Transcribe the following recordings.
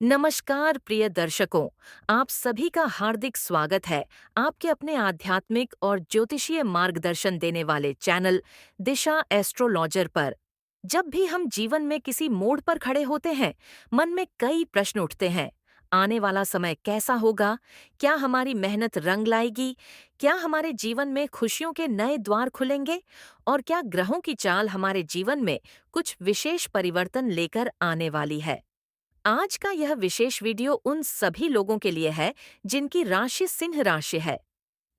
नमस्कार प्रिय दर्शकों, आप सभी का हार्दिक स्वागत है आपके अपने आध्यात्मिक और ज्योतिषीय मार्गदर्शन देने वाले चैनल दिशा एस्ट्रोलॉजर पर। जब भी हम जीवन में किसी मोड़ पर खड़े होते हैं, मन में कई प्रश्न उठते हैं। आने वाला समय कैसा होगा? क्या हमारी मेहनत रंग लाएगी? क्या हमारे जीवन में खुशियों के नए द्वार खुलेंगे? और क्या ग्रहों की चाल हमारे जीवन में कुछ विशेष परिवर्तन लेकर आने वाली है? आज का यह विशेष वीडियो उन सभी लोगों के लिए है जिनकी राशि सिंह राशि है।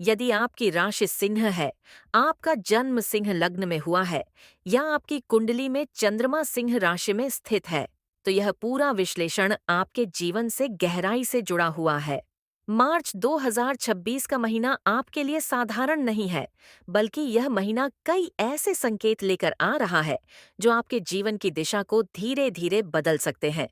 यदि आपकी राशि सिंह है, आपका जन्म सिंह लग्न में हुआ है या आपकी कुंडली में चंद्रमा सिंह राशि में स्थित है, तो यह पूरा विश्लेषण आपके जीवन से गहराई से जुड़ा हुआ है। मार्च 2026 का महीना आपके लिए साधारण नहीं है, बल्कि यह महीना कई ऐसे संकेत लेकर आ रहा है जो आपके जीवन की दिशा को धीरे धीरे बदल सकते हैं।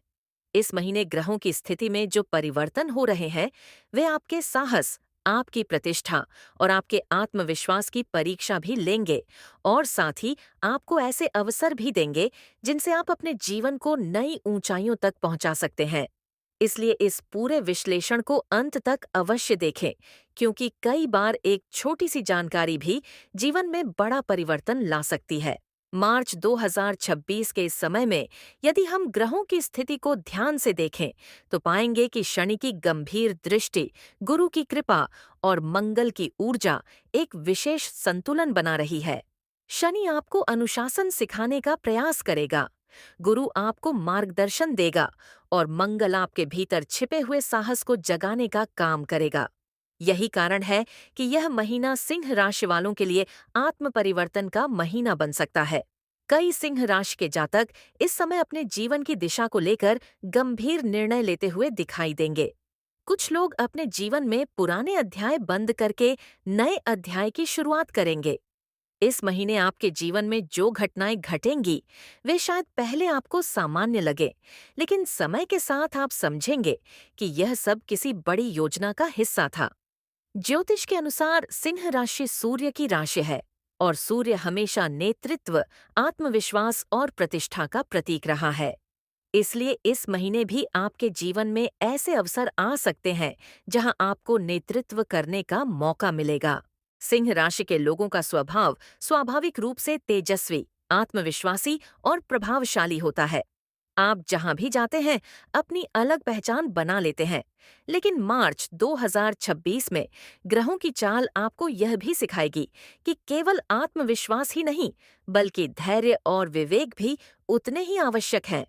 इस महीने ग्रहों की स्थिति में जो परिवर्तन हो रहे हैं, वे आपके साहस, आपकी प्रतिष्ठा और आपके आत्मविश्वास की परीक्षा भी लेंगे और साथ ही आपको ऐसे अवसर भी देंगे जिनसे आप अपने जीवन को नई ऊंचाइयों तक पहुंचा सकते हैं। इसलिए इस पूरे विश्लेषण को अंत तक अवश्य देखें, क्योंकि कई बार एक छोटी सी जानकारी भी जीवन में बड़ा परिवर्तन ला सकती है। मार्च 2026 के इस समय में यदि हम ग्रहों की स्थिति को ध्यान से देखें, तो पाएंगे कि शनि की गंभीर दृष्टि, गुरु की कृपा और मंगल की ऊर्जा एक विशेष संतुलन बना रही है। शनि आपको अनुशासन सिखाने का प्रयास करेगा, गुरु आपको मार्गदर्शन देगा और मंगल आपके भीतर छिपे हुए साहस को जगाने का काम करेगा। यही कारण है कि यह महीना सिंह राशि वालों के लिए आत्म परिवर्तन का महीना बन सकता है। कई सिंह राशि के जातक इस समय अपने जीवन की दिशा को लेकर गंभीर निर्णय लेते हुए दिखाई देंगे। कुछ लोग अपने जीवन में पुराने अध्याय बंद करके नए अध्याय की शुरुआत करेंगे। इस महीने आपके जीवन में जो घटनाएं घटेंगी, वे शायद पहले आपको सामान्य लगे, लेकिन समय के साथ आप समझेंगे कि यह सब किसी बड़ी योजना का हिस्सा था। ज्योतिष के अनुसार सिंह राशि सूर्य की राशि है और सूर्य हमेशा नेतृत्व, आत्मविश्वास और प्रतिष्ठा का प्रतीक रहा है। इसलिए इस महीने भी आपके जीवन में ऐसे अवसर आ सकते हैं जहां आपको नेतृत्व करने का मौका मिलेगा। सिंह राशि के लोगों का स्वभाव स्वाभाविक रूप से तेजस्वी, आत्मविश्वासी और प्रभावशाली होता है। आप जहां भी जाते हैं, अपनी अलग पहचान बना लेते हैं। लेकिन मार्च 2026 में ग्रहों की चाल आपको यह भी सिखाएगी कि केवल आत्मविश्वास ही नहीं, बल्कि धैर्य और विवेक भी उतने ही आवश्यक हैं।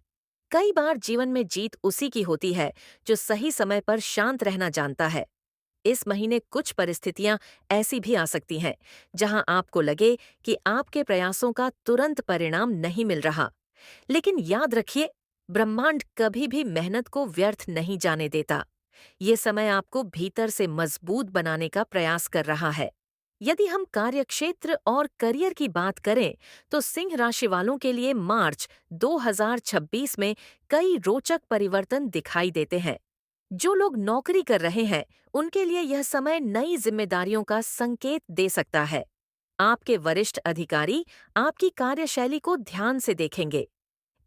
कई बार जीवन में जीत उसी की होती है जो सही समय पर शांत रहना जानता है। इस महीने कुछ परिस्थितियां ऐसी भी आ सकती हैं जहां आपको लगे कि आपके प्रयासों का तुरंत परिणाम नहीं मिल रहा। लेकिन याद रखिए, ब्रह्मांड कभी भी मेहनत को व्यर्थ नहीं जाने देता। ये समय आपको भीतर से मजबूत बनाने का प्रयास कर रहा है। यदि हम कार्यक्षेत्र और करियर की बात करें, तो सिंह राशि वालों के लिए मार्च 2026 में कई रोचक परिवर्तन दिखाई देते हैं। जो लोग नौकरी कर रहे हैं, उनके लिए यह समय नई जिम्मेदारियों का संकेत दे सकता है। आपके वरिष्ठ अधिकारी आपकी कार्यशैली को ध्यान से देखेंगे।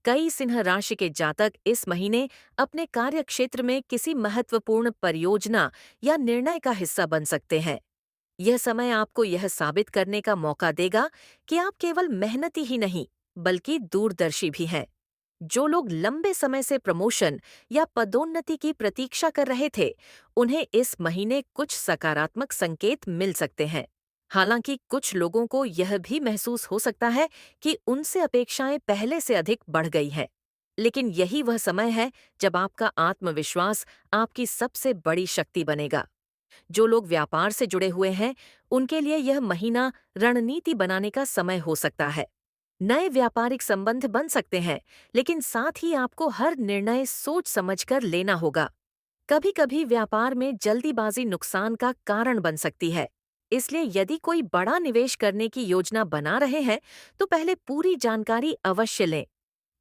कई सिंह राशि के जातक इस महीने अपने कार्यक्षेत्र में किसी महत्वपूर्ण परियोजना या निर्णय का हिस्सा बन सकते हैं। यह समय आपको यह साबित करने का मौका देगा कि आप केवल मेहनती ही नहीं, बल्कि दूरदर्शी भी हैं। जो लोग लंबे समय से प्रमोशन या पदोन्नति की प्रतीक्षा कर रहे थे, उन्हें इस महीने कुछ सकारात्मक संकेत मिल सकते हैं। हालांकि कुछ लोगों को यह भी महसूस हो सकता है कि उनसे अपेक्षाएं पहले से अधिक बढ़ गई हैं। लेकिन यही वह समय है जब आपका आत्मविश्वास आपकी सबसे बड़ी शक्ति बनेगा। जो लोग व्यापार से जुड़े हुए हैं, उनके लिए यह महीना रणनीति बनाने का समय हो सकता है। नए व्यापारिक संबंध बन सकते हैं, लेकिन साथ ही आपको हर निर्णय सोच समझकर लेना होगा। कभी-कभी व्यापार में जल्दीबाजी नुकसान का कारण बन सकती है। इसलिए यदि कोई बड़ा निवेश करने की योजना बना रहे हैं, तो पहले पूरी जानकारी अवश्य लें।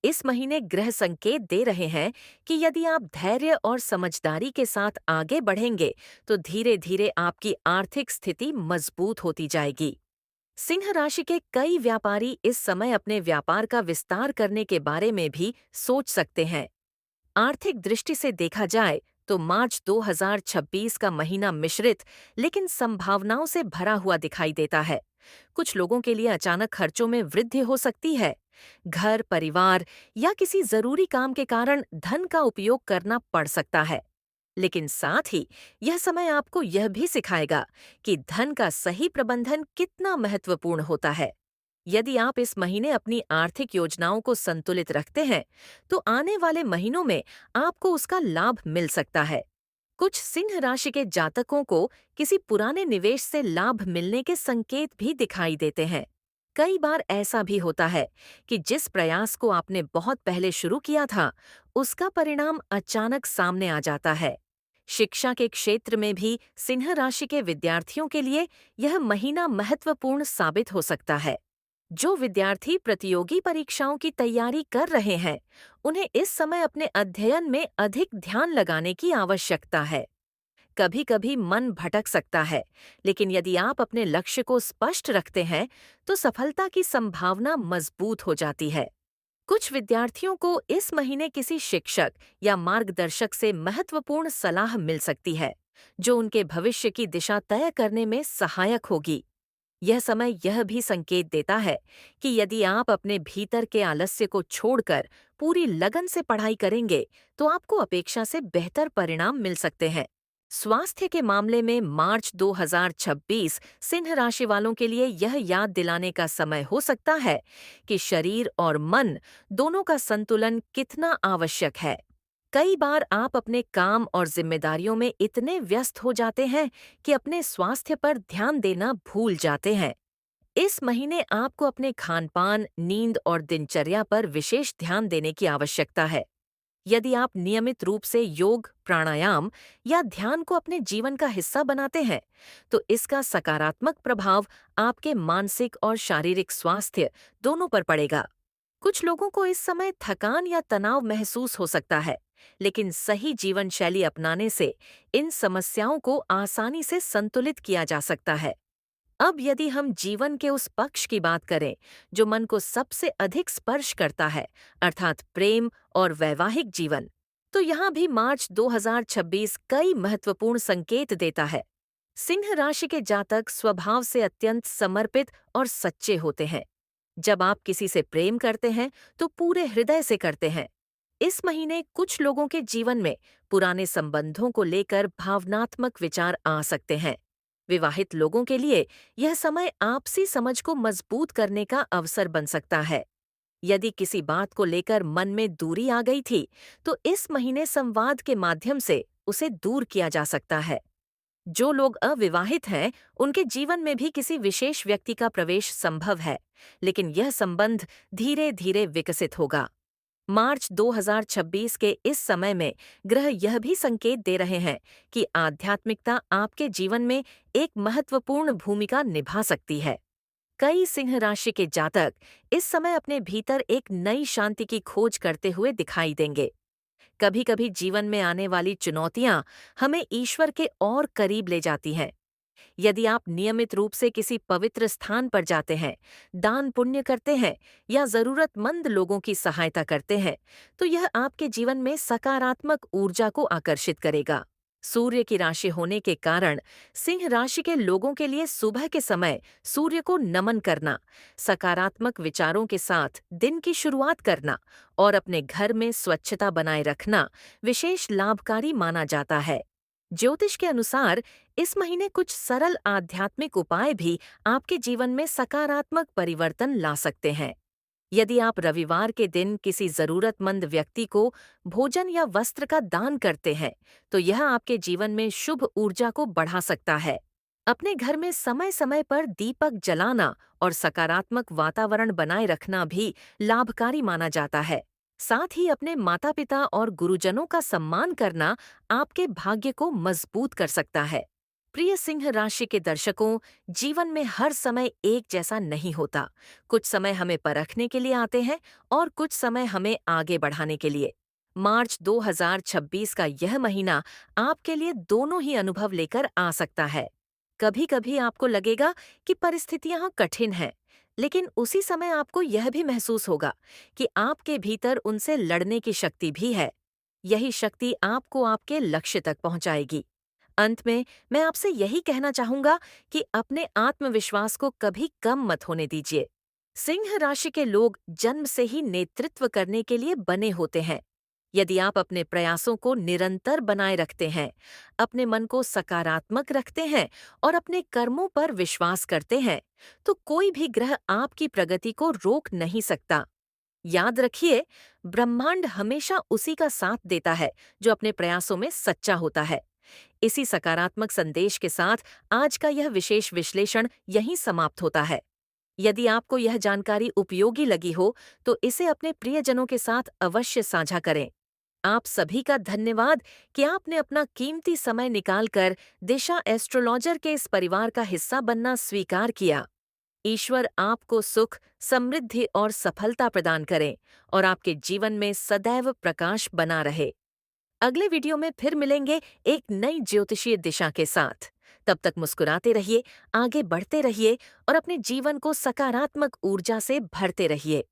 इस महीने ग्रह संकेत दे रहे हैं कि यदि आप धैर्य और समझदारी के साथ आगे बढ़ेंगे, तो धीरे-धीरे आपकी आर्थिक स्थिति मजबूत होती जाएगी। सिंह राशि के कई व्यापारी इस समय अपने व्यापार का विस्तार करने के बारे में भी सोच सकते हैं। आर्थिक दृष्टि से देखा जाए तो मार्च 2026 का महीना मिश्रित लेकिन संभावनाओं से भरा हुआ दिखाई देता है। कुछ लोगों के लिए अचानक खर्चों में वृद्धि हो सकती है। घर, परिवार या किसी जरूरी काम के कारण धन का उपयोग करना पड़ सकता है। लेकिन साथ ही यह समय आपको यह भी सिखाएगा कि धन का सही प्रबंधन कितना महत्वपूर्ण होता है। यदि आप इस महीने अपनी आर्थिक योजनाओं को संतुलित रखते हैं, तो आने वाले महीनों में आपको उसका लाभ मिल सकता है। कुछ सिंह राशि के जातकों को किसी पुराने निवेश से लाभ मिलने के संकेत भी दिखाई देते हैं। कई बार ऐसा भी होता है कि जिस प्रयास को आपने बहुत पहले शुरू किया था, उसका परिणाम अचानक सामने आ जाता है। शिक्षा के क्षेत्र में भी सिंह राशि के विद्यार्थियों के लिए यह महीना महत्वपूर्ण साबित हो सकता है। जो विद्यार्थी प्रतियोगी परीक्षाओं की तैयारी कर रहे हैं, उन्हें इस समय अपने अध्ययन में अधिक ध्यान लगाने की आवश्यकता है। कभी कभी मन भटक सकता है, लेकिन यदि आप अपने लक्ष्य को स्पष्ट रखते हैं, तो सफलता की संभावना मजबूत हो जाती है। कुछ विद्यार्थियों को इस महीने किसी शिक्षक या मार्गदर्शक से महत्वपूर्ण सलाह मिल सकती है, जो उनके भविष्य की दिशा तय करने में सहायक होगी। यह समय यह भी संकेत देता है कि यदि आप अपने भीतर के आलस्य को छोड़कर पूरी लगन से पढ़ाई करेंगे, तो आपको अपेक्षा से बेहतर परिणाम मिल सकते हैं। स्वास्थ्य के मामले में मार्च 2026 सिंह राशि वालों के लिए यह याद दिलाने का समय हो सकता है कि शरीर और मन दोनों का संतुलन कितना आवश्यक है। कई बार आप अपने काम और जिम्मेदारियों में इतने व्यस्त हो जाते हैं कि अपने स्वास्थ्य पर ध्यान देना भूल जाते हैं। इस महीने आपको अपने खानपान, नींद और दिनचर्या पर विशेष ध्यान देने की आवश्यकता है। यदि आप नियमित रूप से योग, प्राणायाम या ध्यान को अपने जीवन का हिस्सा बनाते हैं, तो इसका सकारात्मक प्रभाव आपके मानसिक और शारीरिक स्वास्थ्य दोनों पर पड़ेगा। कुछ लोगों को इस समय थकान या तनाव महसूस हो सकता है, लेकिन सही जीवन शैली अपनाने से इन समस्याओं को आसानी से संतुलित किया जा सकता है। अब यदि हम जीवन के उस पक्ष की बात करें जो मन को सबसे अधिक स्पर्श करता है, अर्थात प्रेम और वैवाहिक जीवन, तो यहाँ भी मार्च 2026 कई महत्वपूर्ण संकेत देता है। सिंह राशि के जातक स्वभाव से अत्यंत समर्पित और सच्चे होते हैं। जब आप किसी से प्रेम करते हैं, तो पूरे हृदय से करते हैं। इस महीने कुछ लोगों के जीवन में पुराने संबंधों को लेकर भावनात्मक विचार आ सकते हैं। विवाहित लोगों के लिए यह समय आपसी समझ को मजबूत करने का अवसर बन सकता है। यदि किसी बात को लेकर मन में दूरी आ गई थी, तो इस महीने संवाद के माध्यम से उसे दूर किया जा सकता है। जो लोग अविवाहित हैं, उनके जीवन में भी किसी विशेष व्यक्ति का प्रवेश संभव है, लेकिन यह संबंध धीरे धीरे विकसित होगा। मार्च 2026 के इस समय में ग्रह यह भी संकेत दे रहे हैं कि आध्यात्मिकता आपके जीवन में एक महत्वपूर्ण भूमिका निभा सकती है। कई सिंह राशि के जातक इस समय अपने भीतर एक नई शांति की खोज करते हुए दिखाई देंगे। कभी कभी जीवन में आने वाली चुनौतियां हमें ईश्वर के और करीब ले जाती हैं। यदि आप नियमित रूप से किसी पवित्र स्थान पर जाते हैं, दान पुण्य करते हैं या जरूरतमंद लोगों की सहायता करते हैं, तो यह आपके जीवन में सकारात्मक ऊर्जा को आकर्षित करेगा। सूर्य की राशि होने के कारण सिंह राशि के लोगों के लिए सुबह के समय सूर्य को नमन करना, सकारात्मक विचारों के साथ दिन की शुरुआत करना और अपने घर में स्वच्छता बनाए रखना विशेष लाभकारी माना जाता है। ज्योतिष के अनुसार इस महीने कुछ सरल आध्यात्मिक उपाय भी आपके जीवन में सकारात्मक परिवर्तन ला सकते हैं। यदि आप रविवार के दिन किसी जरूरतमंद व्यक्ति को भोजन या वस्त्र का दान करते हैं, तो यह आपके जीवन में शुभ ऊर्जा को बढ़ा सकता है। अपने घर में समय समय पर दीपक जलाना और सकारात्मक वातावरण बनाए रखना भी लाभकारी माना जाता है। साथ ही अपने माता पिता और गुरुजनों का सम्मान करना आपके भाग्य को मजबूत कर सकता है। प्रिय सिंह राशि के दर्शकों, जीवन में हर समय एक जैसा नहीं होता। कुछ समय हमें परखने के लिए आते हैं और कुछ समय हमें आगे बढ़ाने के लिए। मार्च 2026 का यह महीना आपके लिए दोनों ही अनुभव लेकर आ सकता है। कभी कभी आपको लगेगा कि परिस्थितियां कठिन हैं, लेकिन उसी समय आपको यह भी महसूस होगा कि आपके भीतर उनसे लड़ने की शक्ति भी है। यही शक्ति आपको आपके लक्ष्य तक पहुंचाएगी। अंत में मैं आपसे यही कहना चाहूंगा कि अपने आत्मविश्वास को कभी कम मत होने दीजिए। सिंह राशि के लोग जन्म से ही नेतृत्व करने के लिए बने होते हैं। यदि आप अपने प्रयासों को निरंतर बनाए रखते हैं, अपने मन को सकारात्मक रखते हैं और अपने कर्मों पर विश्वास करते हैं, तो कोई भी ग्रह आपकी प्रगति को रोक नहीं सकता। याद रखिए, ब्रह्मांड हमेशा उसी का साथ देता है जो अपने प्रयासों में सच्चा होता है। इसी सकारात्मक संदेश के साथ आज का यह विशेष विश्लेषण यहीं समाप्त होता है। यदि आपको यह जानकारी उपयोगी लगी हो, तो इसे अपने प्रियजनों के साथ अवश्य साझा करें। आप सभी का धन्यवाद कि आपने अपना कीमती समय निकालकर दिशा एस्ट्रोलॉजर के इस परिवार का हिस्सा बनना स्वीकार किया। ईश्वर आपको सुख, समृद्धि और सफलता प्रदान करें और आपके जीवन में सदैव प्रकाश बना रहे। अगले वीडियो में फिर मिलेंगे एक नई ज्योतिषीय दिशा के साथ। तब तक मुस्कुराते रहिए, आगे बढ़ते रहिए और अपने जीवन को सकारात्मक ऊर्जा से भरते रहिए।